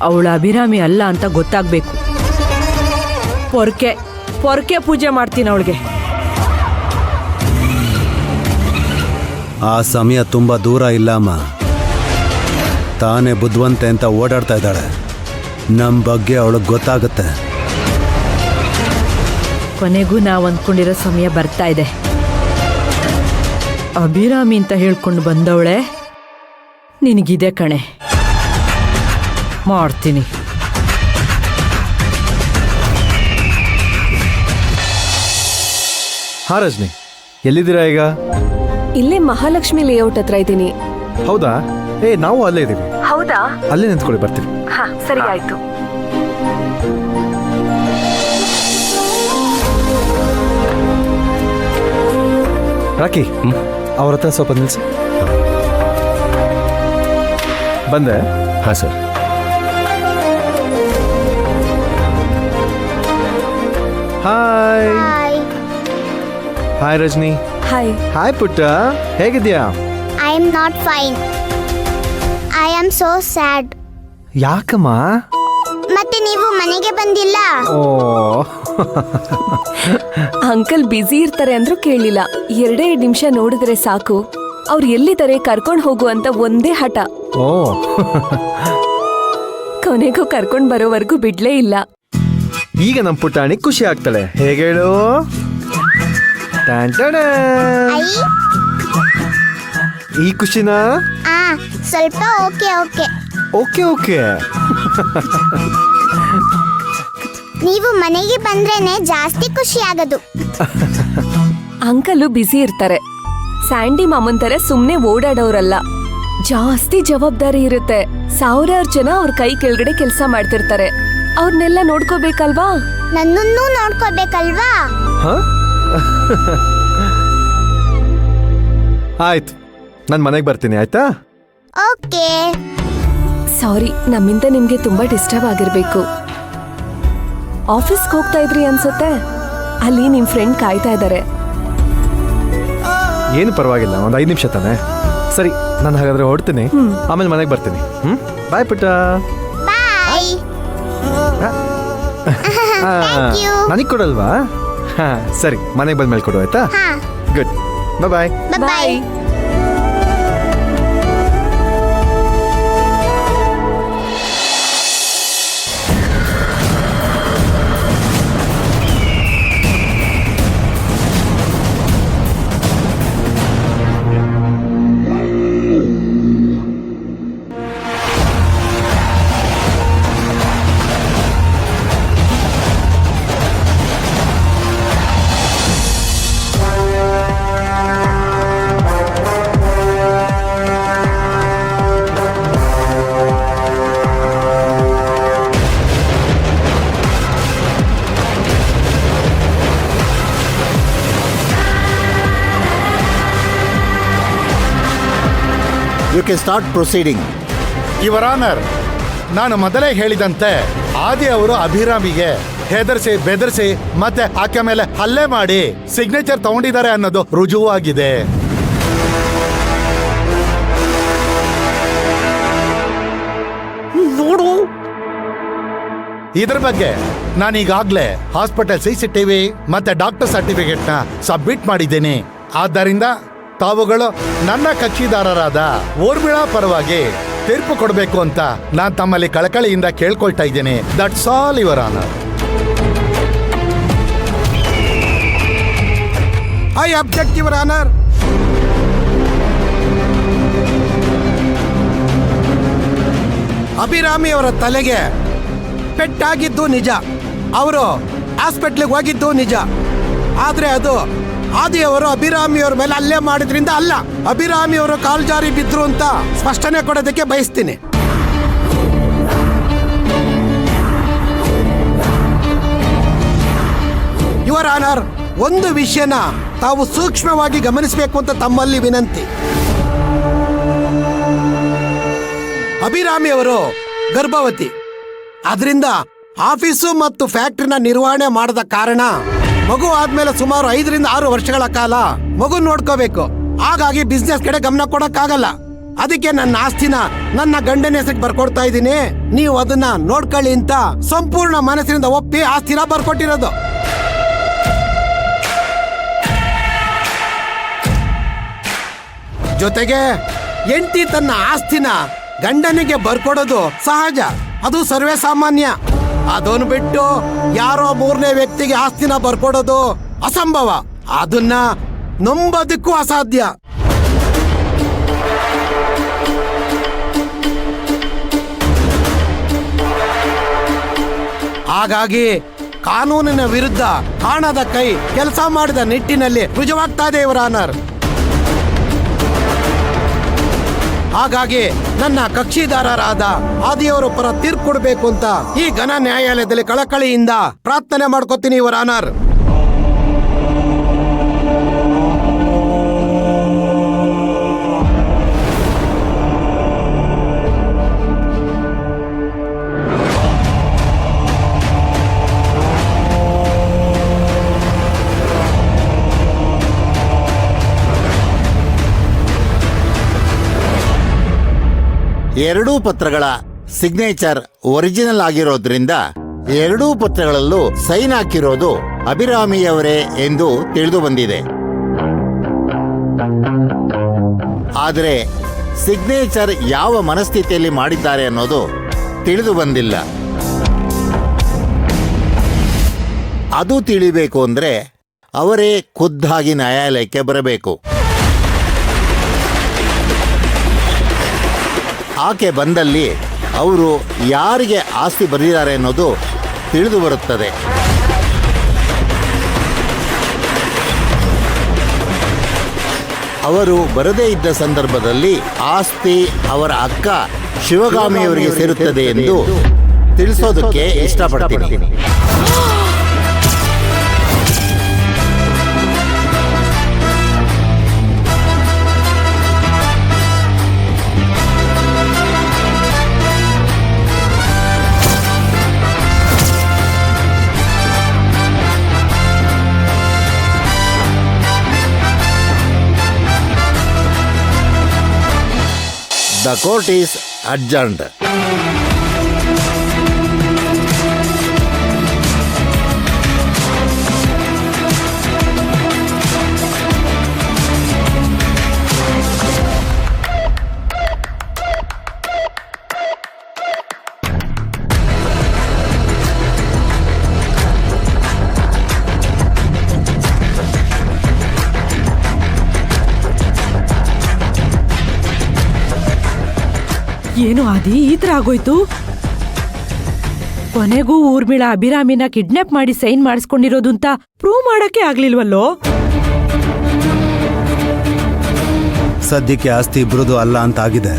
ಅವಳ ಅಭಿರಾಮಿ ಅಲ್ಲ ಅಂತ ಗೊತ್ತಾಗ್ಬೇಕು. ಪೊರ್ಕೆ ಪೂಜೆ ಮಾಡ್ತೀನಿ ಅವಳಿಗೆ. ಆ ಸಮಯ ತುಂಬಾ ದೂರ ಇಲ್ಲ ಅಮ್ಮ. ತಾನೇ ಬುದ್ಧಿವಂತೆ ಅಂತ ಓಡಾಡ್ತಾ ಇದ್ದಾಳೆ. ನಮ್ಮ ಬಗ್ಗೆ ಅವಳಿಗೆ ಗೊತ್ತಾಗುತ್ತೆ. ಕೊನೆಗೂ ನಾವು ಅಂದ್ಕೊಂಡಿರೋ ಸಮಯ ಬರ್ತಾ ಇದೆ. ಅಭಿರಾಮಿ ಅಂತ ಹೇಳ್ಕೊಂಡು ಬಂದವಳೆ ನಿನಗಿದೆ ಕಣೆ, ಮಾಡ್ತೀನಿ. ಹಾ ರಜನಿ, ಎಲ್ಲಿದ್ದೀರಾ ಈಗ? ಇಲ್ಲೇ ಮಹಾಲಕ್ಷ್ಮಿ ಲೇಔಟ್ ಹತ್ರ ಇದ್ದೀನಿ. ಹೌದಾ? ನಾವು ಅಲ್ಲೇ ಇದ್ದೀವಿ. ಹೌದಾ? ಅಲ್ಲೇ ನಿಂತ್ಕೊಳ್ಳಿ, ಬರ್ತೀವಿ. ಹಾ, ಸರಿ ಆಯ್ತು. ರಾಕಿ, ಅವ್ರ ಹತ್ರ ಸ್ವಲ್ಪ ನಿಲ್ಸಿ. ಬಂದೆ? ಹಾಂ sir. Hi hi Rajani. Hi. Hi ಪುಟ್ಟ, ಹೇಗಿದ್ಯಾ? I am not fine. I am so sad. ಯಾಕಮ್ಮ? ಮತ್ತೆ ನೀವು ಮನೆಗೆ ಬಂದಿಲ್ಲ? ಓ ಅಂಕಲ್ ಬ್ಯುಸಿ ಇರ್ತಾರೆ ಅಂದ್ರೂ ಕೇಳಿಲ್ಲ. 2 ನಿಮಿಷ ನೋಡಿದ್ರೆ ಸಾಕು, ಅವ್ರು ಎಲ್ಲಿದ್ದಾರೆ ಕರ್ಕೊಂಡ್ ಹೋಗು ಅಂತ ಒಂದೇ ಹಠ. ಓ ಕೊನೆಗೂ ಕರ್ಕೊಂಡ್ ಬರೋವರೆಗೂ ಬಿಡ್ಲೇ ಇಲ್ಲ. ಈಗ ನಮ್ ಪುಟ್ಟಾಣಿ ಖುಷಿ ಆಗ್ತಾಳೆ. ಹೇಗೆ ಹೇಳು? ಐ ಈ ಖುಷಿನಾ? ಸ್ವಲ್ಪ ಓಕೆ. Okay okay. ನೀವು ಮನೆಗೆ ಬಂದ್ರೇನೆ ಜಾಸ್ತಿ ಖುಷಿ ಆಗೋದು. ಅಂಕಲು ಬ್ಯುಸಿ ಇರ್ತಾರೆ. ಸ್ಯಾಂಡಿ ಮಾಮನ್ ತರ ಸುಮ್ನೆ ಓಡಾಡೋರಲ್ಲ. ಜಾಸ್ತಿ ಜವಾಬ್ದಾರಿ ಇರುತ್ತೆ. 1000 ಜನ ಅವ್ರ ಕೈ ಕೆಳಗಡೆ ಕೆಲಸ ಮಾಡ್ತಿರ್ತಾರೆ. ಅವ್ರನ್ನೆಲ್ಲ ನೋಡ್ಕೋಬೇಕಲ್ವಾ? ನನ್ನನ್ನೂ ನೋಡ್ಕೋಬೇಕಲ್ವಾ? ಆಯ್ತು, ನಾನು ಮನೆಗೆ ಬರ್ತೀನಿ. ಆಯ್ತಾ? ಓಕೆ. ಸಾರಿ, ನಮ್ಮಿಂದ ನಿಮ್ಗೆ ತುಂಬಾ ಡಿಸ್ಟರ್ಬ್ ಆಗಿರ್ಬೇಕು. ಆಫೀಸ್ಗೆ ಹೋಗ್ತಾ ಇದ್ರಿ ಅನ್ಸುತ್ತೆ. ಅಲ್ಲಿ ನಿಮ್ ಫ್ರೆಂಡ್ ಕಾಯ್ತಾ ಇದ್ದಾರೆ. ಏನು ಪರವಾಗಿಲ್ಲ, ಒಂದು 5 ನಿಮಿಷ ತಾನೆ. ಸರಿ, ನಾನು ಹಾಗಾದ್ರೆ ಹೊರಡ್ತೀನಿ. ಆಮೇಲೆ ಮನೆಗೆ ಬರ್ತೀನಿ. ಬಾಯ್ ಪುಟ್ಟ. ಬಾಯ್. ನನಗೆ ಕೊಡಲ್ವಾ? ಸರಿ, ಮನೆಗೆ ಬಂದ್ಮೇಲೆ ಕೊಡು. ಆಯ್ತಾ? Good. Bye. Bye. You can start proceeding. Your honour, ನಾನು ಮೊದಲೇ ಹೇಳಿದಂತೆ ಆದಿ ಅವರು ಅಭಿರಾಮಿಗೆ ಹೆದರ್ಸಿ ಬೆದರ್ಸಿ ಮತ್ತೆ ಆಕೆ ಮೇಲೆ ಹಲ್ಲೆ ಮಾಡಿ ಸಿಗ್ನೇಚರ್ ತಗೊಂಡಿದ್ದಾರೆ ಅನ್ನೋದು ರುಜುವಾಗಿದೆ. ನೋಡು, ಇದ್ರ ಬಗ್ಗೆ ನಾನೀಗಾಗ್ಲೇ ಹಾಸ್ಪಿಟಲ್ CCTV ಮತ್ತೆ ಡಾಕ್ಟರ್ ಸರ್ಟಿಫಿಕೇಟ್ ನ ಸಬ್ಮಿಟ್ ಮಾಡಿದ್ದೀನಿ. ಆದ್ದರಿಂದ ತಾವುಗಳು ನನ್ನ ಕಕ್ಷಿದಾರರಾದ ಊರ್ಮಿಳಾ ಪರವಾಗಿ ತೀರ್ಪು ಕೊಡಬೇಕು ಅಂತ ನಾನು ತಮ್ಮಲ್ಲಿ ಕಳಕಳಿಯಿಂದ ಕೇಳ್ಕೊಳ್ತಾ ಇದ್ದೇನೆ. That's all your honour. I object your honour. Abhirami ಅವರ ತಲೆಗೆ ಪೆಟ್ಟಾಗಿದ್ದು ನಿಜ. ಅವರು ಹಾಸ್ಪಿಟ್ಲಿಗೆ ಹೋಗಿದ್ದು ನಿಜ. ಆದ್ರೆ ಅದು ಆದಿಯವರು ಅಭಿರಾಮಿಯವರ ಮೇಲೆ ಹಲ್ಲೆ ಮಾಡಿದ್ರಿಂದ ಅಲ್ಲ, ಅಭಿರಾಮಿಯವರು ಕಾಲ್ಜಾರಿ ಬಿದ್ರು ಅಂತ ಸ್ಪಷ್ಟನೆ ಕೊಡೋದಕ್ಕೆ ಬಯಸ್ತೀನಿ. ಯುವರ್ ಆನರ್, ಒಂದು ವಿಷಯನ ತಾವು ಸೂಕ್ಷ್ಮವಾಗಿ ಗಮನಿಸಬೇಕು ಅಂತ ತಮ್ಮಲ್ಲಿ ವಿನಂತಿ. ಅಭಿರಾಮಿಯವರು ಗರ್ಭವತಿ. ಅದರಿಂದ ಆಫೀಸು ಮತ್ತು ಫ್ಯಾಕ್ಟರಿನ ನಿರ್ವಹಣೆ ಮಾಡದ ಕಾರಣ ಮಗು ಆದ್ಮೇಲೆ ಸುಮಾರು 5 ರಿಂದ 6 ವರ್ಷಗಳ ಕಾಲ ಮಗು ನೋಡ್ಕೋಬೇಕು. ಹಾಗಾಗಿ ಬಿಸ್ನೆಸ್ ಕಡೆ ಗಮನ ಕೊಡಕ್ಕಾಗಲ್ಲ. ಅದಕ್ಕೆ ನನ್ನ ಆಸ್ತಿನ ನನ್ನ ಗಂಡನ ಹೆಸರಿಗೆ ಬರ್ಕೊಡ್ತಾ ಇದ್ದೀನಿ. ನೀವು ಅದನ್ನ ನೋಡ್ಕೊಳ್ಳಿ ಅಂತ ಸಂಪೂರ್ಣ ಮನಸ್ಸಿನಿಂದ ಒಪ್ಪಿ ಆಸ್ತಿನ ಬರ್ಕೊಟ್ಟಿರೋದು. ಜೊತೆಗೆ ಹೆಂಡತಿ ತನ್ನ ಆಸ್ತಿನ ಗಂಡನಿಗೆ ಬರ್ಕೊಡೋದು ಸಹಜ, ಅದು ಸರ್ವೇ ಸಾಮಾನ್ಯ. ಅದನ್ನು ಬಿಟ್ಟು ಯಾರೋ ಮೂರನೇ ವ್ಯಕ್ತಿಗೆ ಆಸ್ತಿನ ಬರ್ಕೊಡೋದು ಅಸಂಭವ. ಅದನ್ನ ನಂಬೋದಕ್ಕೂ ಅಸಾಧ್ಯ. ಹಾಗಾಗಿ ಕಾನೂನಿನ ವಿರುದ್ಧ ಕಾಣದ ಕೈ ಕೆಲಸ ಮಾಡಿದ ನಿಟ್ಟಿನಲ್ಲಿ ರುಜುವಾಗ್ತಾ ಇದೆ ಯುವರ್ ಆನರ್. ಹಾಗಾಗಿ ನನ್ನ ಕಕ್ಷಿದಾರರಾದ ಆದಿಯವರ ಪರ ತೀರ್ಪು ಕೊಡಬೇಕು ಅಂತ ಈ ಘನ ನ್ಯಾಯಾಲಯದಲ್ಲಿ ಕಳಕಳಿಯಿಂದ ಪ್ರಾರ್ಥನೆ ಮಾಡ್ಕೋತೀನಿ ಯುವರ್ ಆನರ್. ಎರಡೂ ಪತ್ರಗಳ ಸಿಗ್ನೇಚರ್ ಒರಿಜಿನಲ್ ಆಗಿರೋದ್ರಿಂದ ಎರಡೂ ಪತ್ರಗಳಲ್ಲೂ ಸೈನ್ ಹಾಕಿರೋದು ಅಭಿರಾಮಿಯವರೇ ಎಂದು ತಿಳಿದು ಬಂದಿದೆ. ಆದರೆ ಸಿಗ್ನೇಚರ್ ಯಾವ ಮನಸ್ಥಿತಿಯಲ್ಲಿ ಮಾಡಿದ್ದಾರೆ ಅನ್ನೋದು ತಿಳಿದು ಬಂದಿಲ್ಲ. ಅದು ತಿಳಿಬೇಕು ಅಂದ್ರೆ ಅವರೇ ಖುದ್ದಾಗಿ ನ್ಯಾಯಾಲಯಕ್ಕೆ ಬರಬೇಕು. ಆಕೆ ಬಂದಲ್ಲಿ ಅವರು ಯಾರಿಗೆ ಆಸ್ತಿ ಬರೆದಿದ್ದಾರೆ ಅನ್ನೋದು ತಿಳಿದು ಬರುತ್ತದೆ. ಅವರು ಬರದೇ ಇದ್ದ ಸಂದರ್ಭದಲ್ಲಿ ಆಸ್ತಿ ಅವರ ಅಕ್ಕ ಶಿವಗಾಮಿಯವರಿಗೆ ಸೇರುತ್ತದೆ ಎಂದು ತಿಳಿಸೋದಕ್ಕೆ ಇಷ್ಟಪಡ್ತೀನಿ. The court is adjourned. ಏನು ಆದಿ ಈ ತರ ಆಗೋಯ್ತು? ಕೊನೆಗೂ ಊರ್ಮಿಳಾ ಅಭಿರಾಮಿನ ಕಿಡ್ನಾಪ್ ಮಾಡಿ ಸೈನ್ ಮಾಡಿಸ್ಕೊಂಡಿರೋದು ಅಂತ ಪ್ರೂವ್ ಮಾಡಕ್ಕೆ ಆಗ್ಲಿಲ್ವಲ್ಲೋ? ಸದ್ಯಕ್ಕೆ ಆಸ್ತಿ ಇಬ್ರದು ಅಲ್ಲ ಅಂತ ಆಗಿದೆ.